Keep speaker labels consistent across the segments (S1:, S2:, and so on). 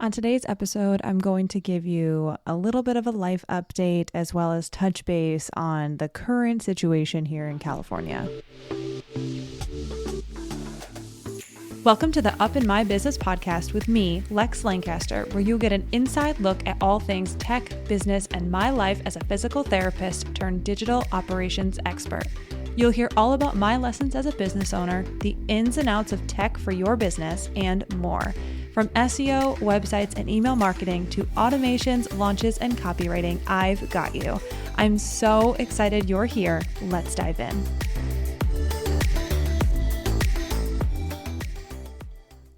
S1: On today's episode, I'm going to give you a little bit of a life update as well as touch base on the current situation here in California. Welcome to the Up in My Business podcast with me, Lex Lancaster, where you'll get an inside look at all things tech, business, and my life as a physical therapist turned digital operations expert. You'll hear all about my lessons as a business owner, the ins and outs of tech for your business, and more. From SEO, websites, and email marketing to automations, launches, and copywriting, I've got you. I'm so excited you're here. Let's dive in.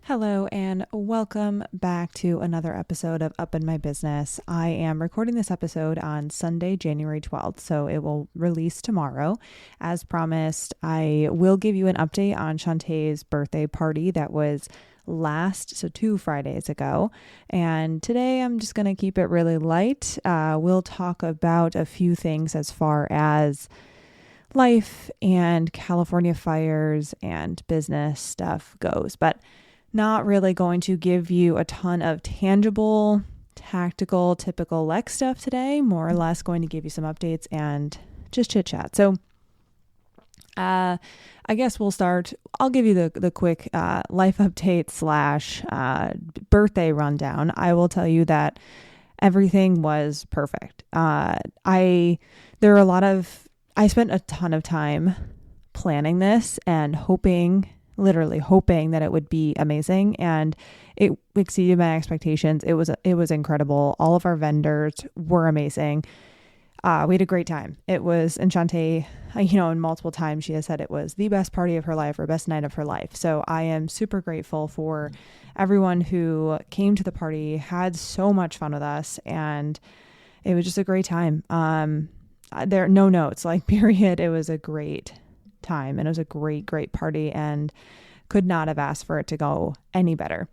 S1: Hello and welcome back to another episode of Up in My Business. I am recording this episode on Sunday, January 12th, so it will release tomorrow. As promised, I will give you an update on Shantae's birthday party that was so 2 Fridays ago. And today I'm just going to keep it really light. We'll talk about a few things as far as life and California fires and business stuff goes, but not really going to give you a ton of tangible, tactical, typical Lex stuff today, more or less going to give you some updates and just chit chat. So I guess we'll start. I'll give you the quick life update / birthday rundown. I will tell you that everything was perfect. I spent a ton of time planning this and literally hoping that it would be amazing, and it exceeded my expectations. It was incredible. All of our vendors were amazing. We had a great time. It was, and Shantae, and multiple times she has said it was the best party of her life or best night of her life. So I am super grateful for everyone who came to the party, had so much fun with us, and it was just a great time. There are no notes, period. It was a great time and it was a great party and could not have asked for it to go any better.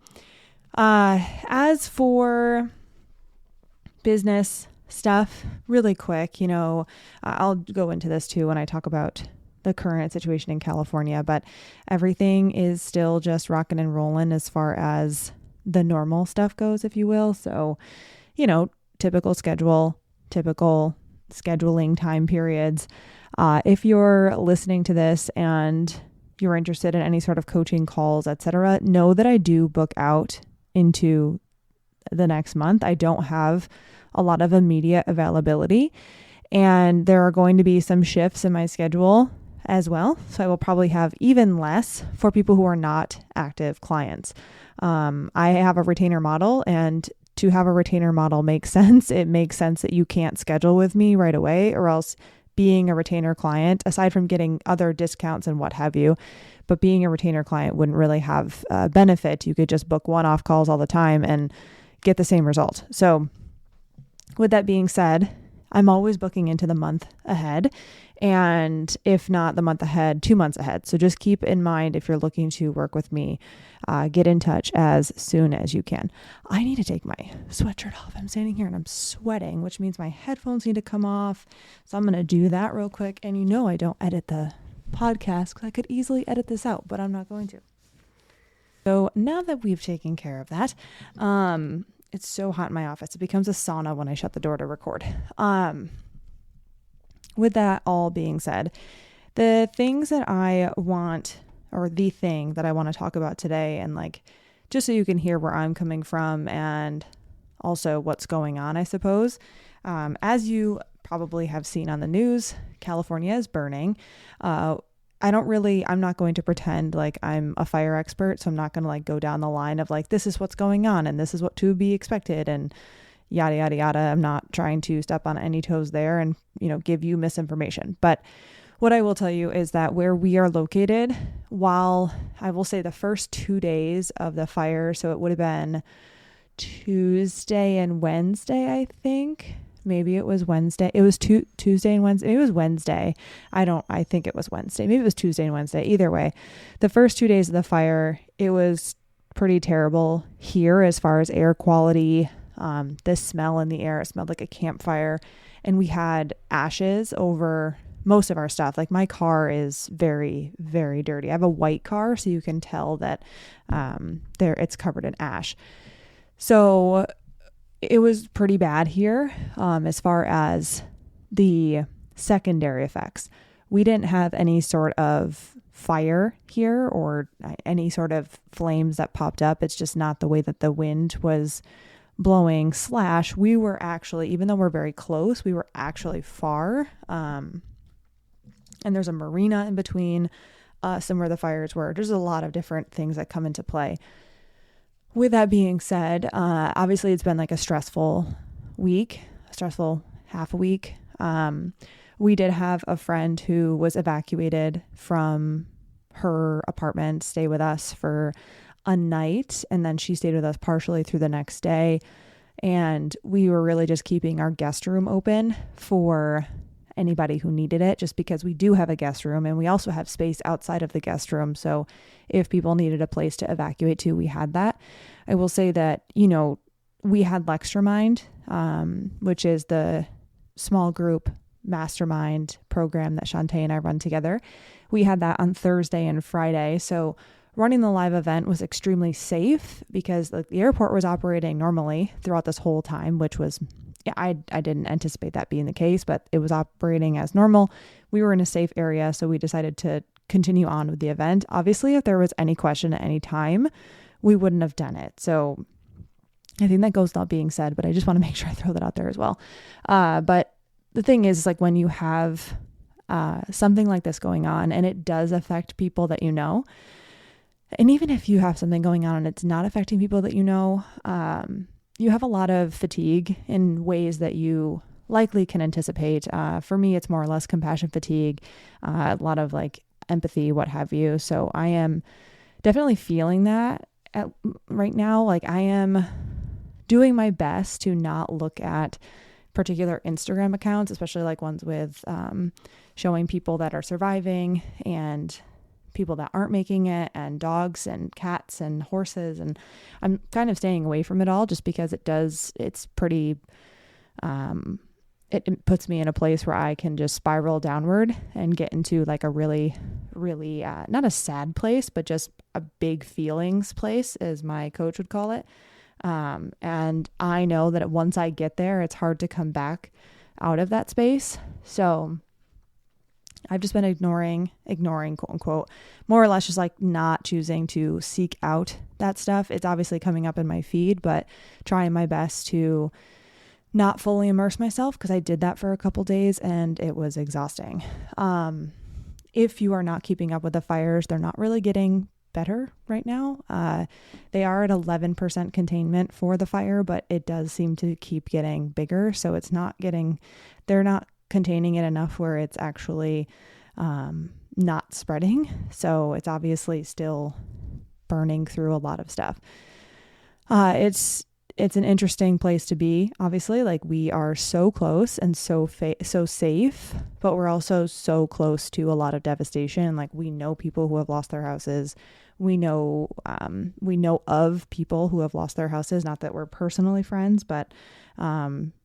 S1: As for business stuff, really quick, I'll go into this too when I talk about the current situation in California, but everything is still just rocking and rolling as far as the normal stuff goes, if you will. So, typical schedule, typical scheduling time periods. If you're listening to this and you're interested in any sort of coaching calls, etc., know that I do book out into the next month. I don't have a lot of immediate availability, and there are going to be some shifts in my schedule as well. So I will probably have even less for people who are not active clients. I have a retainer model, and to have a retainer model makes sense. It makes sense that you can't schedule with me right away, or else being a retainer client, aside from getting other discounts and what have you, but being a retainer client wouldn't really have a benefit. You could just book one-off calls all the time and get the same result. So with that being said, I'm always booking into the month ahead, and if not the month ahead, 2 months ahead. So just keep in mind, if you're looking to work with me, get in touch as soon as you can. I need to take my sweatshirt off. I'm standing here and I'm sweating, which means my headphones need to come off. So I'm going to do that real quick. And I don't edit the podcast because I could easily edit this out, but I'm not going to. So now that we've taken care of that, it's so hot in my office. It becomes a sauna when I shut the door to record. With that all being said, the things that I want, or the thing that I want to talk about today, and just so you can hear where I'm coming from and also what's going on, I suppose. As you probably have seen on the news, California is burning. I'm not going to pretend like I'm a fire expert. So I'm not going to go down the line of this is what's going on and this is what to be expected and yada, yada, yada. I'm not trying to step on any toes there and, give you misinformation. But what I will tell you is that where we are located, while I will say the first 2 days of the fire, so it would have been Tuesday and Wednesday, I think. Maybe it was Wednesday. It was Tuesday and Wednesday. Maybe it was Wednesday. I think it was Wednesday. Maybe it was Tuesday and Wednesday. Either way, the first 2 days of the fire, it was pretty terrible here as far as air quality. The smell in the air, it smelled like a campfire, and we had ashes over most of our stuff. My car is very, very dirty. I have a white car, so you can tell that it's covered in ash. So it was pretty bad here as far as the secondary effects. We didn't have any sort of fire here or any sort of flames that popped up. It's just not the way that the wind was blowing / we were actually, even though we're very close, we were actually far. And there's a marina in between us and where the fires were. There's a lot of different things that come into play. With that being said, obviously it's been like a stressful half a week. We did have a friend who was evacuated from her apartment, stay with us for a night, and then she stayed with us partially through the next day. And we were really just keeping our guest room open for anybody who needed it, just because we do have a guest room and we also have space outside of the guest room. So if people needed a place to evacuate to, we had that. I will say that, we had Lextramind, which is the small group mastermind program that Shantae and I run together. We had that on Thursday and Friday. So running the live event was extremely safe because the airport was operating normally throughout this whole time, which was, I didn't anticipate that being the case, but it was operating as normal. We were in a safe area, so we decided to continue on with the event. Obviously, if there was any question at any time, we wouldn't have done it. So I think that goes without being said, but I just want to make sure I throw that out there as well. But the thing is, like, when you have something like this going on and it does affect people that you know, and even if you have something going on and it's not affecting people that you know, you have a lot of fatigue in ways that you likely can anticipate. For me, it's more or less compassion fatigue, a lot of like empathy, what have you. So I am definitely feeling that right now. Like, I am doing my best to not look at particular Instagram accounts, especially like ones with showing people that are surviving and people that aren't making it, and dogs and cats and horses. And I'm kind of staying away from it all just because it's pretty, it puts me in a place where I can just spiral downward and get into like a really, really, not a sad place, but just a big feelings place, as my coach would call it. And I know that once I get there, it's hard to come back out of that space. So I've just been ignoring, quote unquote, more or less just like not choosing to seek out that stuff. It's obviously coming up in my feed, but trying my best to not fully immerse myself, because I did that for a couple days and it was exhausting. If you are not keeping up with the fires, they're not really getting better right now. They are at 11% containment for the fire, but it does seem to keep getting bigger. So they're not containing it enough where it's actually not spreading. So it's obviously still burning through a lot of stuff. It's an interesting place to be. Obviously, like, we are so close and so safe, but we're also so close to a lot of devastation. Like, we know people who have lost their houses. We know of people who have lost their houses. Not that we're personally friends, but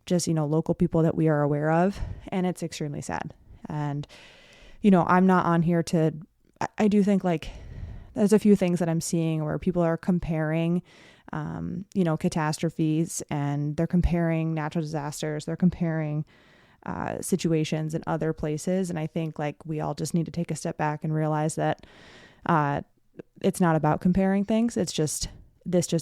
S1: just, local people that we are aware of. And it's extremely sad. And, I'm not on here I do think, like, there's a few things that I'm seeing where people are comparing, catastrophes, and they're comparing natural disasters. They're comparing situations in other places. And I think, like, we all just need to take a step back and realize that it's not about comparing things. This just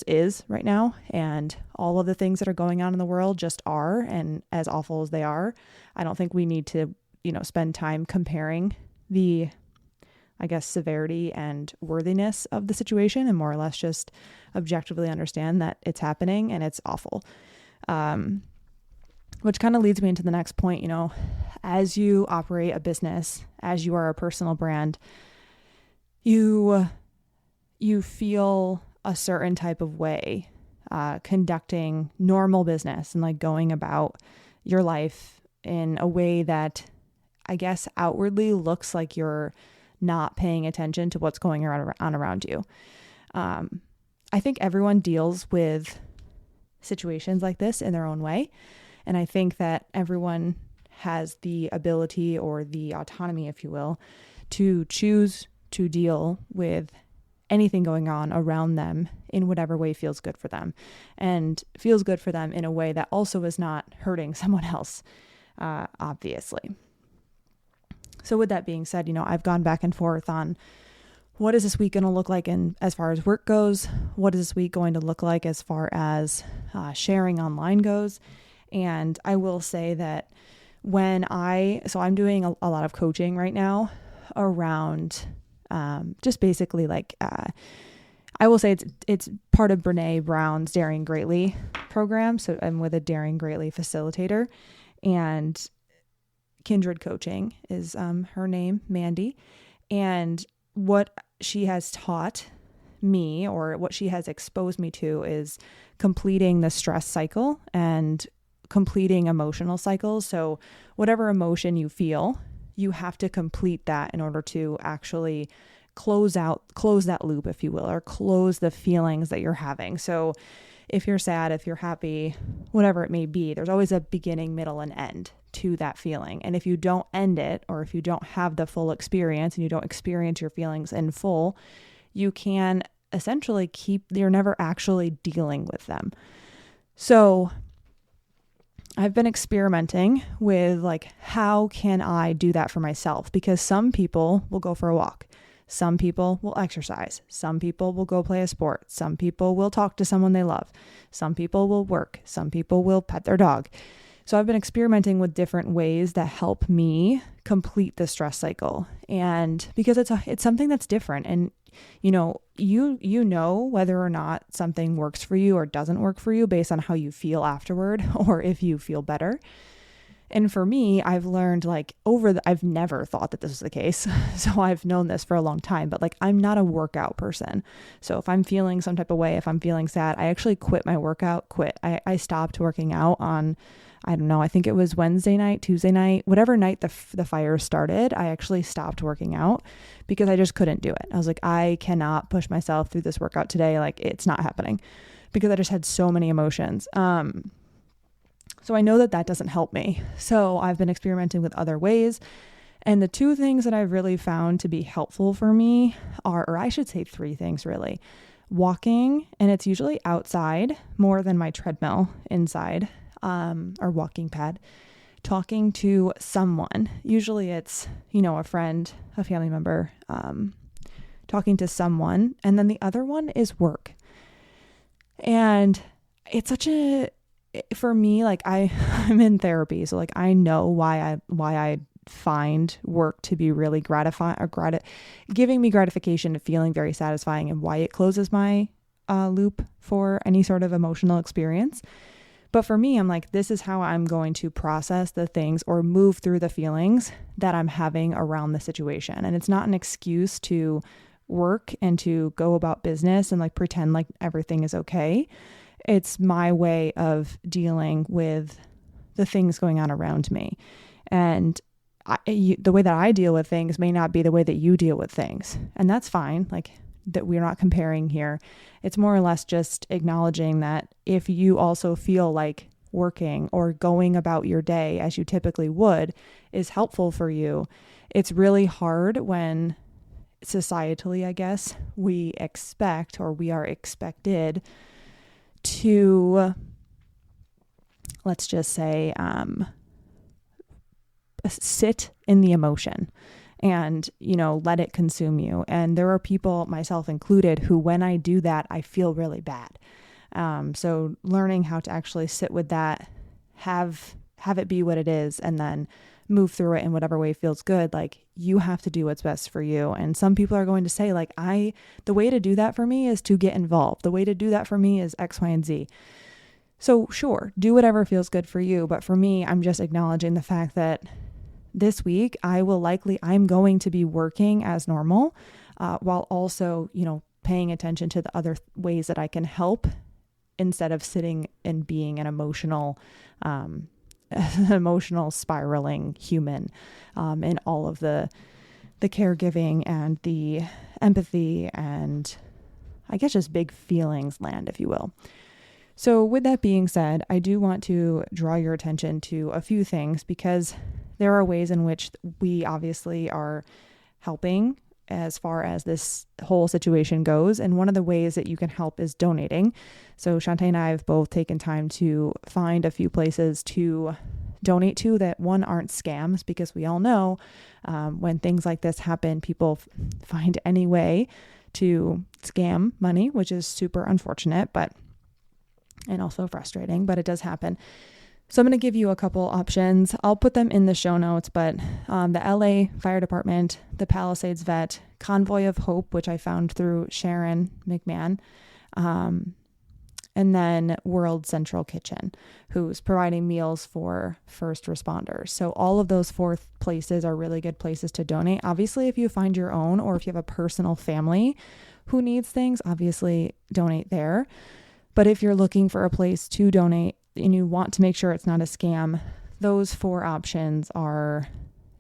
S1: is right now. And all of the things that are going on in the world just are. And as awful as they are, I don't think we need to, spend time comparing the, I guess, severity and worthiness of the situation, and more or less just objectively understand that it's happening and it's awful. Which kind of leads me into the next point. As you operate a business, as you are a personal brand, you feel a certain type of way conducting normal business and like going about your life in a way that, I guess, outwardly looks like you're not paying attention to what's going on around you. I think everyone deals with situations like this in their own way. And I think that everyone has the ability or the autonomy, if you will, to choose to deal with anything going on around them in whatever way feels good for them, and feels good for them in a way that also is not hurting someone else, obviously. So with that being said, I've gone back and forth on what is this week going to look like as far as work goes? What is this week going to look like as far as sharing online goes? And I will say that so I'm doing a lot of coaching right now around just basically I will say it's part of Brene Brown's Daring Greatly program. So I'm with a Daring Greatly facilitator, and Kindred Coaching is her name, Mandy. And what she has taught me, or what she has exposed me to, is completing the stress cycle and completing emotional cycles. So whatever emotion you feel, you have to complete that in order to actually close that loop, if you will, or close the feelings that you're having. So if you're sad, if you're happy, whatever it may be, there's always a beginning, middle, and end to that feeling. And if you don't end it, or if you don't have the full experience and you don't experience your feelings in full, you can essentially you're never actually dealing with them. So I've been experimenting with how can I do that for myself? Because some people will go for a walk. Some people will exercise. Some people will go play a sport. Some people will talk to someone they love. Some people will work. Some people will pet their dog. So I've been experimenting with different ways that help me complete the stress cycle. And because it's something that's different, and you know whether or not something works for you or doesn't work for you based on how you feel afterward, or if you feel better. And for me, I've learned I've never thought that this was the case. So I've known this for a long time, but I'm not a workout person. So if I'm feeling some type of way, if I'm feeling sad, I actually quit my workout, I stopped working out on, I don't know, I think it was Wednesday night, Tuesday night, whatever night the fire started, I actually stopped working out because I just couldn't do it. I was like, I cannot push myself through this workout today. It's not happening, because I just had so many emotions. So I know that doesn't help me. So I've been experimenting with other ways. And the two things that I've really found to be helpful for me are, or I should say three things really: walking, and it's usually outside more than my treadmill inside, or walking pad; talking to someone. Usually it's, a friend, a family member, talking to someone. And then the other one is work. And it's for me, I'm in therapy. So I know why I find work to be really gratifying, or giving me gratification, to feeling very satisfying, and why it closes my loop for any sort of emotional experience. But for me, I'm this is how I'm going to process the things or move through the feelings that I'm having around the situation. And it's not an excuse to work and to go about business and pretend everything is okay. It's my way of dealing with the things going on around me. And the way that I deal with things may not be the way that you deal with things. And that's fine. That we're not comparing here. It's more or less just acknowledging that if you also feel like working or going about your day as you typically would is helpful for you, it's really hard when societally, I guess, we expect, or we are expected to, let's just say, sit in the emotion and, let it consume you. And there are people, myself included, who when I do that, I feel really bad. So learning how to actually sit with that, have it be what it is, and then move through it in whatever way feels good. You have to do what's best for you. And some people are going to say the way to do that for me is to get involved. The way to do that for me is X, Y, and Z. So sure, do whatever feels good for you. But for me, I'm just acknowledging the fact that this week I'm going to be working as normal, while also, paying attention to the other ways that I can help, instead of sitting and being an emotional spiraling human, in all of the caregiving and the empathy and I guess just big feelings land, if you will. So with that being said, I do want to draw your attention to a few things, because there are ways in which we obviously are helping as far as this whole situation goes. And one of the ways that you can help is donating. So Shantae and I have both taken time to find a few places to donate to that, one, aren't scams, because we all know when things like this happen, people find any way to scam money, which is super unfortunate, and also frustrating, but it does happen. So I'm going to give you a couple options. I'll put them in the show notes, but the LA Fire Department, the Palisades Vet, Convoy of Hope, which I found through Sharon McMahon, and then World Central Kitchen, who's providing meals for first responders. So all of those four places are really good places to donate. Obviously, if you find your own, or if you have a personal family who needs things, obviously donate there. But if you're looking for a place to donate and you want to make sure it's not a scam, those four options are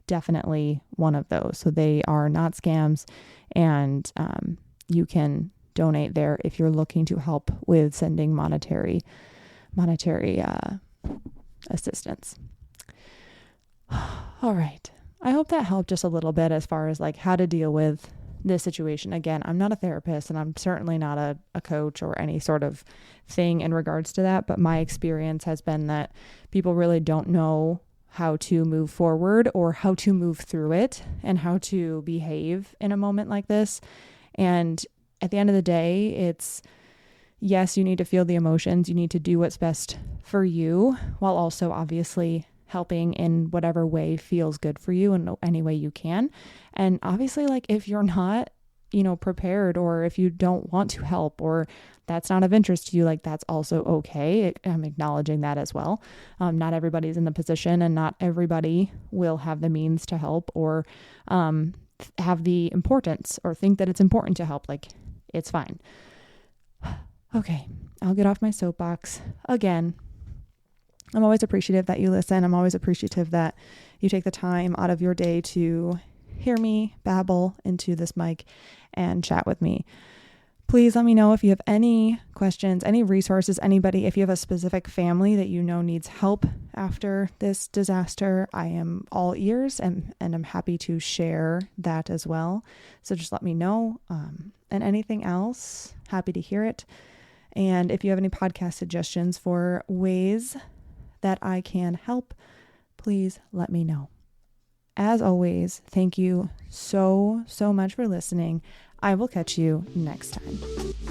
S1: definitely one of those. So they are not scams, and you can donate there if you're looking to help with sending monetary assistance. All right. I hope that helped just a little bit as far as like how to deal with this situation. Again, I'm not a therapist, and I'm certainly not a coach or any sort of thing in regards to that. But my experience has been that people really don't know how to move forward or how to move through it and how to behave in a moment like this. And at the end of the day, it's, yes, you need to feel the emotions. You need to do what's best for you, while also obviously helping in whatever way feels good for you in any way you can. And obviously, like, if you're not, prepared, or if you don't want to help, or that's not of interest to you, like, that's also okay. I'm acknowledging that as well. Not everybody's in the position, and not everybody will have the means to help, or have the importance, or think that it's important to help. Like, it's fine. Okay, I'll get off my soapbox again. I'm always appreciative that you listen. I'm always appreciative that you take the time out of your day to hear me babble into this mic and chat with me. Please let me know if you have any questions, any resources, anybody, if you have a specific family that you know needs help after this disaster. I am all ears, and I'm happy to share that as well. So just let me know. And anything else, happy to hear it. And if you have any podcast suggestions for ways that I can help, please let me know. As always, thank you so much for listening. I will catch you next time.